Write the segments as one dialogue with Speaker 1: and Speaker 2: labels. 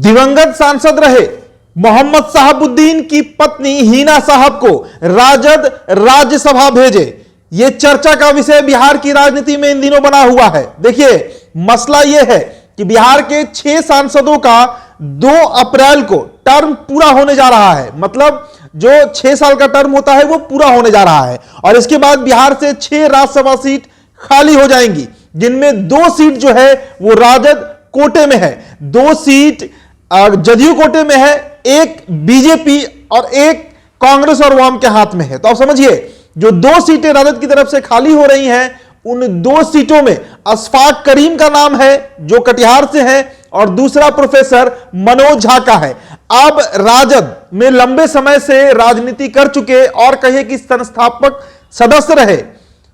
Speaker 1: दिवंगत सांसद रहे मोहम्मद शहाबुद्दीन की पत्नी हिना साहब को राजद राज्यसभा भेजे। यह चर्चा का विषय बिहार की राजनीति में इन दिनों बना हुआ है। देखिए, मसला यह है कि बिहार के 6 सांसदों का 2 अप्रैल को टर्म पूरा होने जा रहा है। मतलब जो 6 साल का टर्म होता है वो पूरा होने जा रहा है और इसके बाद बिहार से 6 राज्यसभा सीट खाली हो जाएंगी, जिनमें 2 सीट जो है वो राजद कोटे में है, 2 सीट जदयू कोटे में है, एक बीजेपी और एक कांग्रेस और वाम के हाथ में है। तो आप समझिए, जो 2 सीटें राजद की तरफ से खाली हो रही हैं, उन 2 सीटों में अशफाक करीम का नाम है जो कटिहार से है और दूसरा प्रोफेसर मनोज झा का है। अब राजद में लंबे समय से राजनीति कर चुके और कहे कि संस्थापक सदस्य रहे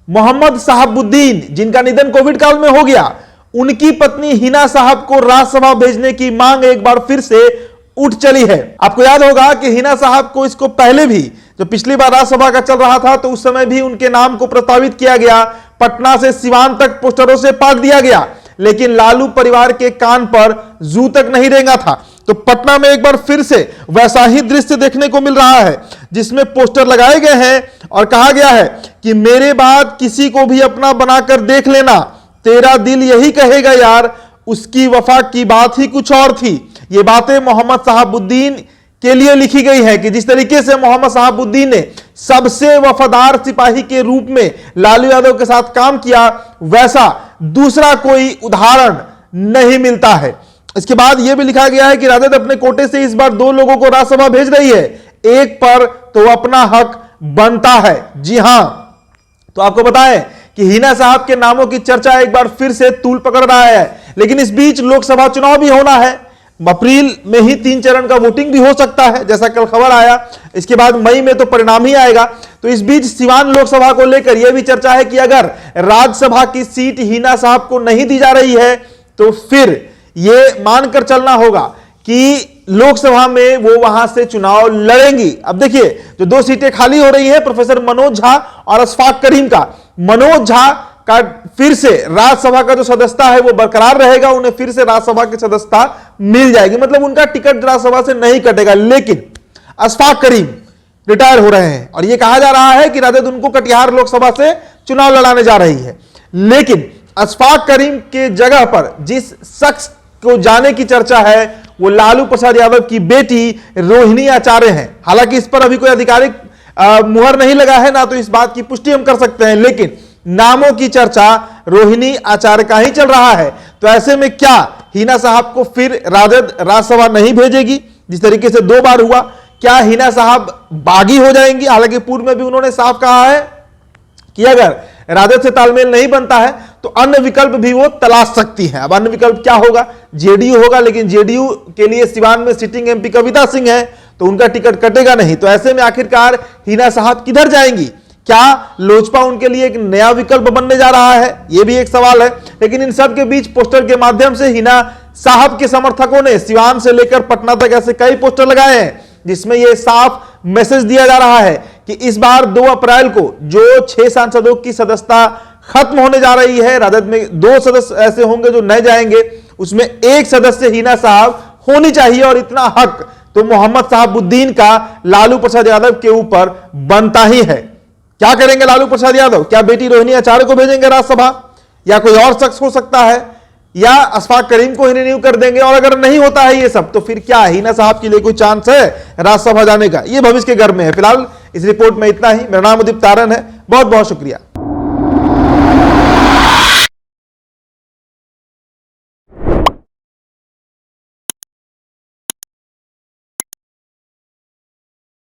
Speaker 1: मोहम्मद शहाबुद्दीन, जिनका निधन कोविड काल में हो गया, उनकी पत्नी हिना साहब को राज्यसभा भेजने की मांग एक बार फिर से उठ चली है। आपको याद होगा कि हिना साहब को इसको पहले भी, जो पिछली बार राज्यसभा का चल रहा था, तो उस समय भी उनके नाम को प्रस्तावित किया गया, पटना से सिवान तक पोस्टरों से पाट दिया गया, लेकिन लालू परिवार के कान पर जू तक नहीं रेंगा था। तो पटना में एक बार फिर से वैसा ही दृश्य देखने को मिल रहा है, जिसमें पोस्टर लगाए गए हैं और कहा गया है कि मेरे बाद किसी को भी अपना बनाकर देख लेना, तेरा दिल यही कहेगा यार, उसकी वफा की बात ही कुछ और थी। ये बातें मोहम्मद शहाबुद्दीन के लिए लिखी गई है कि जिस तरीके से मोहम्मद शहाबुद्दीन ने सबसे वफादार सिपाही के रूप में लालू यादव के साथ काम किया, वैसा दूसरा कोई उदाहरण नहीं मिलता है। इसके बाद यह भी लिखा गया है कि राजद अपने कोटे से इस बार 2 लोगों को राज्यसभा भेज रही है, एक पर तो अपना हक बनता है। जी हां, तो आपको बताएं कि हिना साहब के नामों की चर्चा एक बार फिर से तूल पकड़ रहा है, लेकिन इस बीच लोकसभा चुनाव भी होना है। अप्रैल में ही 3 चरण का वोटिंग भी हो सकता है, जैसा कल खबर आया। इसके बाद मई में तो परिणाम ही आएगा। तो इस बीच सिवान लोकसभा को लेकर यह भी चर्चा है कि अगर राज्यसभा की सीट हिना साहब को नहीं दी जा रही है तो फिर यह मानकर चलना होगा कि लोकसभा में वो वहां से चुनाव लड़ेंगी। अब देखिए, जो 2 सीटें खाली हो रही है, प्रोफेसर मनोज झा और अशफाक करीम का, मनोज झा का फिर से राज्यसभा का जो सदस्यता है वो बरकरार रहेगा, उन्हें फिर से राज्यसभा की सदस्यता मिल जाएगी, मतलब उनका टिकट राज्यसभा से नहीं कटेगा। लेकिन अशफाक करीम रिटायर हो रहे हैं और यह कहा जा रहा है कि राजद उनको कटिहार लोकसभा से चुनाव लड़ाने जा रही है। लेकिन अशफाक करीम के जगह पर जिस शख्स को जाने की चर्चा है वो लालू प्रसाद यादव की बेटी रोहिणी आचार्य हैं। हालांकि इस पर अभी कोई आधिकारिक मुहर नहीं लगा है, ना तो इस बात की पुष्टि हम कर सकते हैं, लेकिन नामों की चर्चा रोहिणी आचार्य का ही चल रहा है। तो ऐसे में क्या हिना साहब को फिर राजद राज्यसभा नहीं भेजेगी, जिस तरीके से 2 बार हुआ? क्या हिना साहब बागी हो जाएंगी? हालांकि पूर्व में भी उन्होंने साफ कहा है कि अगर राजद से तालमेल नहीं बनता है तो अन्य विकल्प भी वो तलाश सकती है। अब अन्य विकल्प क्या होगा? जेडीयू होगा, लेकिन जेडीयू के लिए सिवान में सिटिंग एमपी कविता सिंह है, तो उनका टिकट कटेगा नहीं। तो ऐसे में आखिरकार हिना साहब किधर जाएंगी? क्या लोजपा उनके लिए एक नया विकल्प बनने जा रहा है? यह भी एक सवाल है। लेकिन इन सब के बीच पोस्टर के माध्यम से हिना साहब के समर्थकों ने सिवान से लेकर पटना तक ऐसे कई पोस्टर लगाए हैं, जिसमें यह साफ मैसेज दिया जा रहा है कि इस बार 2 अप्रैल को जो 6 सांसदों की सदस्यता खत्म होने जा रही है, राजद में 2 सदस्य ऐसे होंगे जो नए जाएंगे, उसमें एक सदस्य हिना साहब होनी चाहिए और इतना हक तो मोहम्मद शहाबुद्दीन का लालू प्रसाद यादव के ऊपर बनता ही है। क्या करेंगे लालू प्रसाद यादव? क्या बेटी रोहिणी आचार्य को भेजेंगे राज्यसभा, या कोई और शख्स हो सकता है, या अशफाक करीम को ही रिन्यू कर देंगे? और अगर नहीं होता है ये सब, तो फिर क्या हिना साहब के लिए कोई चांस है राज्यसभा जाने का? ये भविष्य के घर में है। फिलहाल इस रिपोर्ट में इतना ही। मेरा नाम उदित तारन है। बहुत बहुत शुक्रिया।